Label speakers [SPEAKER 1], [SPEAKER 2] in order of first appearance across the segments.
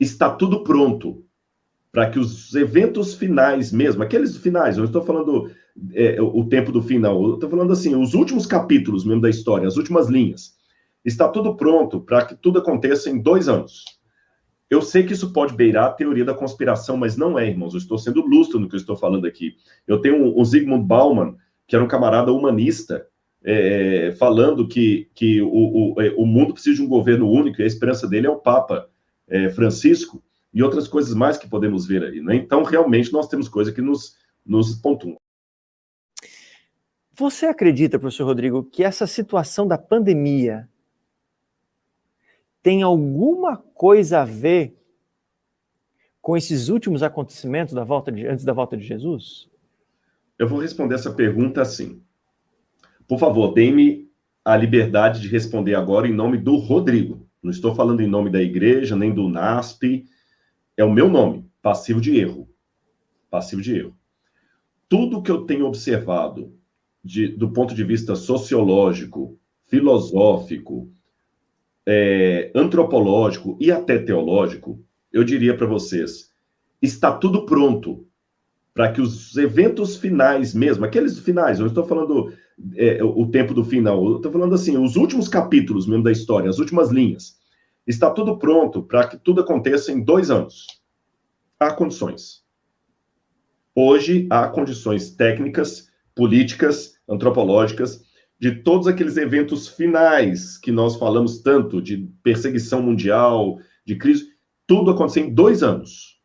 [SPEAKER 1] está tudo pronto para que os eventos finais mesmo, aqueles finais, eu não estou falando o tempo do final, eu estou falando assim, os últimos capítulos mesmo da história, as últimas linhas, está tudo pronto para que tudo aconteça em 2 anos. Eu sei que isso pode beirar a teoria da conspiração, mas não é, irmãos, eu estou sendo lúcido no que eu estou falando aqui. Eu tenho o Zygmunt Bauman, que era um camarada humanista, falando que o mundo precisa de um governo único, e a esperança dele é o Papa Francisco, e outras coisas mais que podemos ver aí, né? Então, realmente, nós temos coisas que nos pontuam.
[SPEAKER 2] Você acredita, professor Rodrigo, que essa situação da pandemia tem alguma coisa a ver com esses últimos acontecimentos antes da volta de Jesus?
[SPEAKER 1] Eu vou responder essa pergunta assim. Por favor, dê-me a liberdade de responder agora em nome do Rodrigo. Não estou falando em nome da igreja, nem do NASP. É o meu nome, passivo de erro. Passivo de erro. Tudo que eu tenho observado do ponto de vista sociológico, filosófico, antropológico e até teológico, eu diria para vocês, está tudo pronto para que os eventos finais mesmo, aqueles finais, eu não estou falando o tempo do final, eu estou falando assim, os últimos capítulos mesmo da história, as últimas linhas, está tudo pronto para que tudo aconteça em 2 anos. Há condições. Hoje, há condições técnicas, políticas, antropológicas, de todos aqueles eventos finais que nós falamos tanto, de perseguição mundial, de crise, tudo acontecer em 2 anos.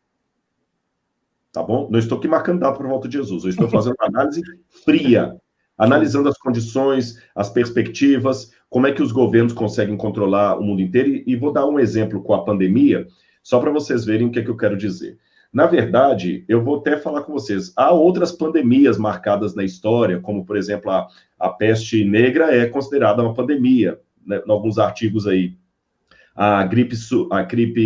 [SPEAKER 1] Tá bom? Não estou aqui marcando data para a volta de Jesus, eu estou fazendo uma análise fria, analisando as condições, as perspectivas, como é que os governos conseguem controlar o mundo inteiro, e vou dar um exemplo com a pandemia, só para vocês verem o que é que eu quero dizer. Na verdade, eu vou até falar com vocês, há outras pandemias marcadas na história, como, por exemplo, a peste negra é considerada uma pandemia, né, em alguns artigos aí. A gripe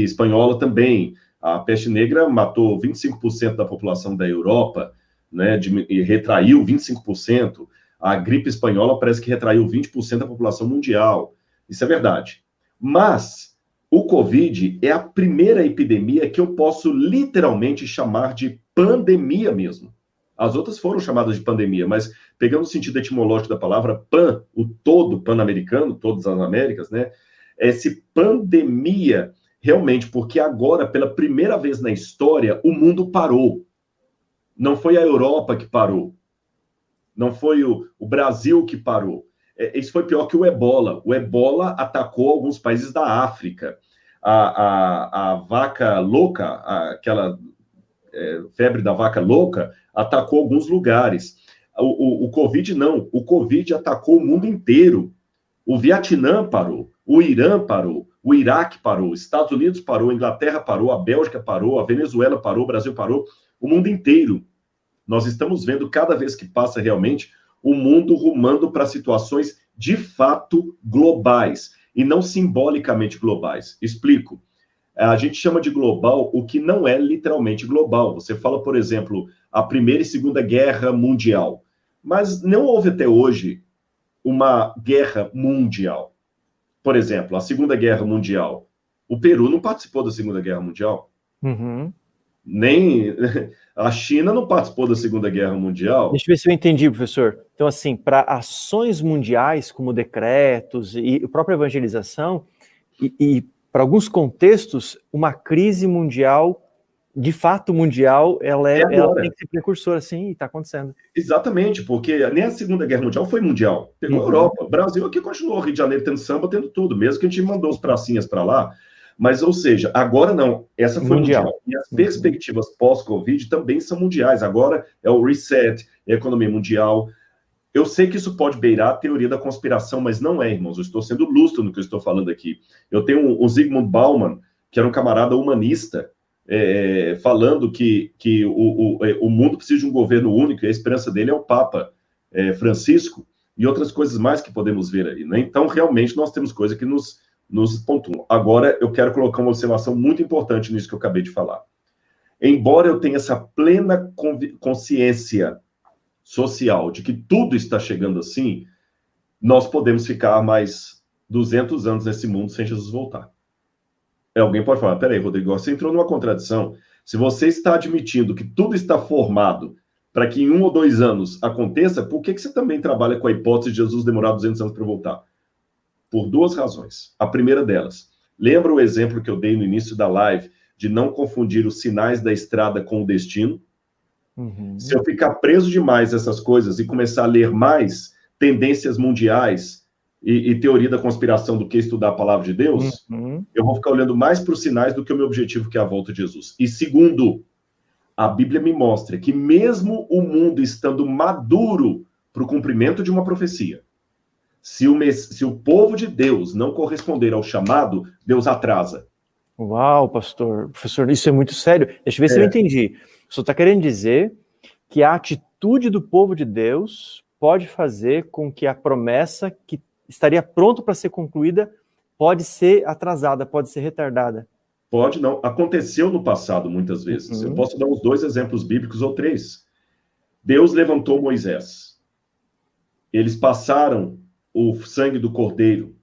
[SPEAKER 1] espanhola também. A peste negra matou 25% da população da Europa, né, e retraiu 25%. A gripe espanhola parece que retraiu 20% da população mundial. Isso é verdade. Mas o Covid é a primeira epidemia que eu posso literalmente chamar de pandemia mesmo. As outras foram chamadas de pandemia, mas pegando o sentido etimológico da palavra pan, o todo pan-americano, todas as Américas, né? Esse pandemia, realmente, porque agora, pela primeira vez na história, o mundo parou. Não foi a Europa que parou. Não foi o Brasil que parou. Isso foi pior que o Ebola. O Ebola atacou alguns países da África. A vaca louca, aquela febre da vaca louca, atacou alguns lugares. O Covid não. O Covid atacou o mundo inteiro. O Vietnã parou, o Irã parou, o Iraque parou, Estados Unidos parou, a Inglaterra parou, a Bélgica parou, a Venezuela parou, o Brasil parou, o mundo inteiro. Nós estamos vendo cada vez que passa realmente o mundo rumando para situações de fato globais e não simbolicamente globais. Explico. A gente chama de global o que não é literalmente global. Você fala, por exemplo, a Primeira e Segunda Guerra Mundial, mas não houve até hoje uma guerra mundial. Por exemplo, a Segunda Guerra Mundial. O Peru não participou da Segunda Guerra Mundial.
[SPEAKER 2] Uhum.
[SPEAKER 1] Nem a China não participou da Segunda Guerra Mundial.
[SPEAKER 2] Deixa eu ver se eu entendi, professor. Então, assim, para ações mundiais, como decretos e a própria evangelização, e para alguns contextos, uma crise mundial, de fato mundial, ela tem que ser precursora, sim, e está acontecendo.
[SPEAKER 1] Exatamente, porque nem a Segunda Guerra Mundial foi mundial. Pegou a Europa. O Brasil aqui continuou, Rio de Janeiro tendo samba, tendo tudo, mesmo que a gente mandou os pracinhas para lá. Mas, ou seja, agora não, essa foi mundial. E as perspectivas pós-Covid também são mundiais. Agora é o reset, é a economia mundial. Eu sei que isso pode beirar a teoria da conspiração, mas não é, irmãos. Eu estou sendo lúcido no que eu estou falando aqui. Eu tenho o Zygmunt Bauman, que era um camarada humanista, falando que o mundo precisa de um governo único, e a esperança dele é o Papa Francisco, e outras coisas mais que podemos ver aí, né? Então, realmente, nós temos coisas que nos pontuam. Agora, eu quero colocar uma observação muito importante nisso que eu acabei de falar. Embora eu tenha essa plena consciência social de que tudo está chegando assim, nós podemos ficar mais 200 anos nesse mundo sem Jesus voltar. Alguém pode falar, peraí, Rodrigo, você entrou numa contradição. Se você está admitindo que tudo está formado para que em 1 ou 2 anos aconteça, por que você também trabalha com a hipótese de Jesus demorar 200 anos para voltar? Por 2 razões. A primeira delas, lembra o exemplo que eu dei no início da live de não confundir os sinais da estrada com o destino? Uhum. Se eu ficar preso demais a essas coisas e começar a ler mais tendências mundiais e teoria da conspiração do que estudar a palavra de Deus, eu vou ficar olhando mais para os sinais do que o meu objetivo, que é a volta de Jesus. E segundo, a Bíblia me mostra que mesmo o mundo estando maduro para o cumprimento de uma profecia, se o povo de Deus não corresponder ao chamado, Deus atrasa.
[SPEAKER 2] Uau, pastor. Professor, isso é muito sério. Deixa eu ver se eu entendi. O senhor está querendo dizer que a atitude do povo de Deus pode fazer com que a promessa que estaria pronta para ser concluída pode ser atrasada, pode ser retardada?
[SPEAKER 1] Pode não. Aconteceu no passado, muitas vezes. Eu posso dar uns 2 exemplos bíblicos ou 3. Deus levantou Moisés. Eles passaram o sangue do cordeiro.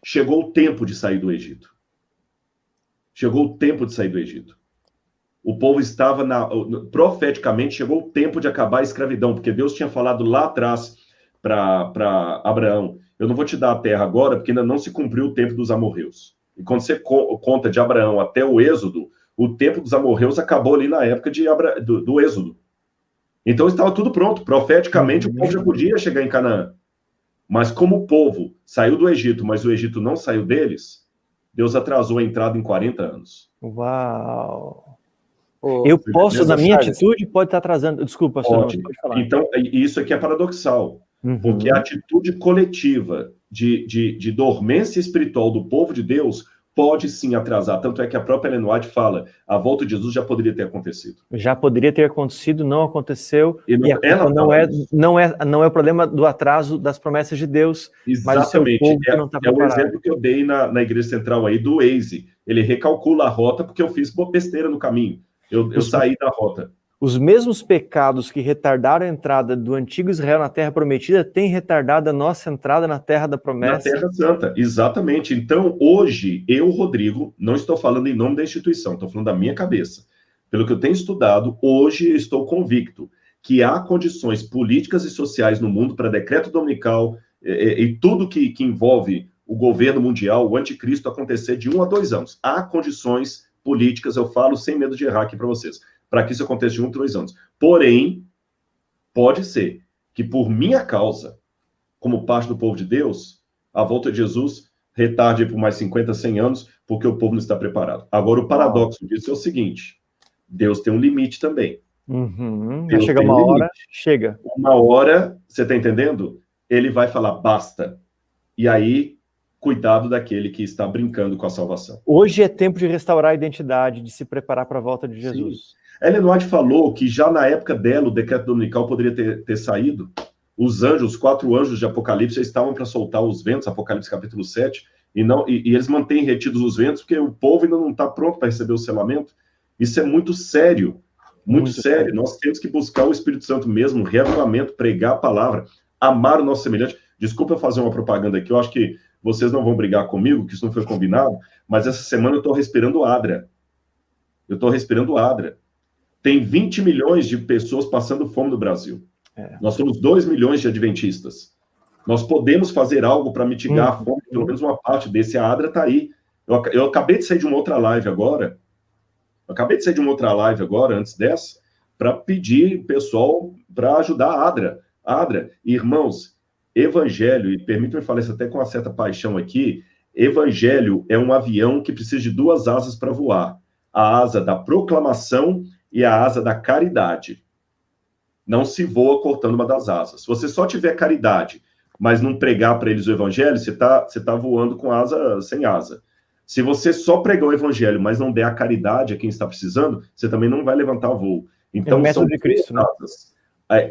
[SPEAKER 1] Chegou o tempo de sair do Egito. Chegou o tempo de sair do Egito. O povo estava, profeticamente, chegou o tempo de acabar a escravidão, porque Deus tinha falado lá atrás para Abraão, eu não vou te dar a terra agora, porque ainda não se cumpriu o tempo dos amorreus. E quando você conta de Abraão até o Êxodo, o tempo dos amorreus acabou ali na época do Êxodo. Então estava tudo pronto. Profeticamente, o povo já podia chegar em Canaã. Mas como o povo saiu do Egito, mas o Egito não saiu deles, Deus atrasou a entrada em 40 anos.
[SPEAKER 2] Uau! Eu posso, na minha atitude, pode estar atrasando. Desculpa,
[SPEAKER 1] pode falar. Então, isso aqui é paradoxal. Porque a atitude coletiva de dormência espiritual do povo de Deus pode sim atrasar. Tanto é que a própria Ellen White fala, a volta de Jesus já poderia ter acontecido.
[SPEAKER 2] Já poderia ter acontecido, não aconteceu. E a culpa não é o problema do atraso das promessas de Deus, mas o seu povo que não está preparado.
[SPEAKER 1] É o exemplo que eu dei na Igreja Central aí do Waze. Ele recalcula a rota porque eu fiz besteira no caminho. Eu saí da rota.
[SPEAKER 2] Os mesmos pecados que retardaram a entrada do antigo Israel na Terra Prometida têm retardado a nossa entrada na Terra da Promessa.
[SPEAKER 1] Na Terra Santa, exatamente. Então, hoje, eu, Rodrigo, não estou falando em nome da instituição, estou falando da minha cabeça. Pelo que eu tenho estudado, hoje eu estou convicto que há condições políticas e sociais no mundo para decreto dominical e tudo que envolve o governo mundial, o anticristo, acontecer de 1 a 2 anos. Há condições políticas, eu falo sem medo de errar aqui para vocês, para que isso aconteça de 1 a 2 anos. Porém, pode ser que por minha causa, como parte do povo de Deus, a volta de Jesus retarde por mais 50, 100 anos, porque o povo não está preparado. Agora, o paradoxo disso é o seguinte, Deus tem um limite também.
[SPEAKER 2] Vai chegar uma hora, chega.
[SPEAKER 1] Uma hora, você está entendendo? Ele vai falar, basta. E aí, cuidado daquele que está brincando com a salvação.
[SPEAKER 2] Hoje é tempo de restaurar a identidade, de se preparar para a volta de Jesus.
[SPEAKER 1] Sim. Ellen White falou que já na época dela, o decreto dominical poderia ter saído. Os anjos, os 4 anjos de Apocalipse, estavam para soltar os ventos, Apocalipse capítulo 7, e eles mantêm retidos os ventos, porque o povo ainda não está pronto para receber o selamento. Isso é muito sério, muito sério. Nós temos que buscar o Espírito Santo mesmo, o reavivamento, pregar a palavra, amar o nosso semelhante. Desculpa eu fazer uma propaganda aqui, eu acho que vocês não vão brigar comigo, que isso não foi combinado, mas essa semana eu estou respirando Adra. Tem 20 milhões de pessoas passando fome no Brasil. Nós somos 2 milhões de adventistas. Nós podemos fazer algo para mitigar a fome, pelo menos uma parte desse. A Adra está aí. Eu acabei de sair de uma outra live agora. Antes dessa, para pedir o pessoal para ajudar a Adra. Adra, irmãos, evangelho, e permitam-me falar isso até com uma certa paixão aqui, evangelho é um avião que precisa de 2 asas para voar. A asa da proclamação e a asa da caridade. Não se voa cortando uma das asas. Se você só tiver caridade, mas não pregar para eles o evangelho, você tá voando com asa sem asa. Se você só pregar o evangelho, mas não der a caridade a quem está precisando, você também não vai levantar voo. Então,
[SPEAKER 2] é o método de Cristo, né?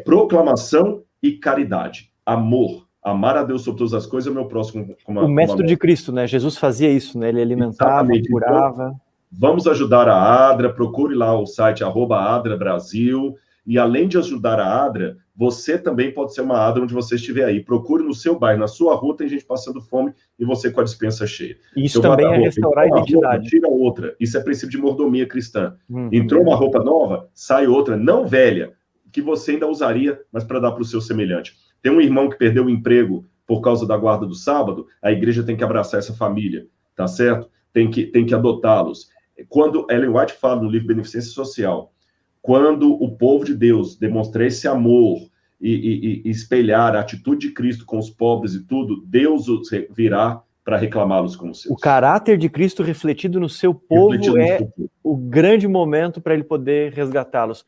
[SPEAKER 1] Proclamação e caridade. Amor. Amar a Deus sobre todas as coisas é o meu próximo.
[SPEAKER 2] O método de Cristo, né? Jesus fazia isso, né? Ele alimentava, curava.
[SPEAKER 1] Então, vamos ajudar a Adra, procure lá o site @AdraBrasil E além de ajudar a Adra, você também pode ser uma Adra onde você estiver aí. Procure no seu bairro, na sua rua, tem gente passando fome e você com a despensa cheia.
[SPEAKER 2] Isso também é restaurar a identidade.
[SPEAKER 1] Roupa, tira outra. Isso é princípio de mordomia cristã. Entrou uma roupa nova, sai outra, não velha, que você ainda usaria, mas para dar para o seu semelhante. Tem um irmão que perdeu o emprego por causa da guarda do sábado, a igreja tem que abraçar essa família, tá certo? Tem que adotá-los. Quando Ellen White fala no livro Beneficência Social, quando o povo de Deus demonstrar esse amor e espelhar a atitude de Cristo com os pobres e tudo, Deus os virá para reclamá-los como seus.
[SPEAKER 2] O caráter de Cristo refletido no seu povo é o grande momento para ele poder resgatá-los.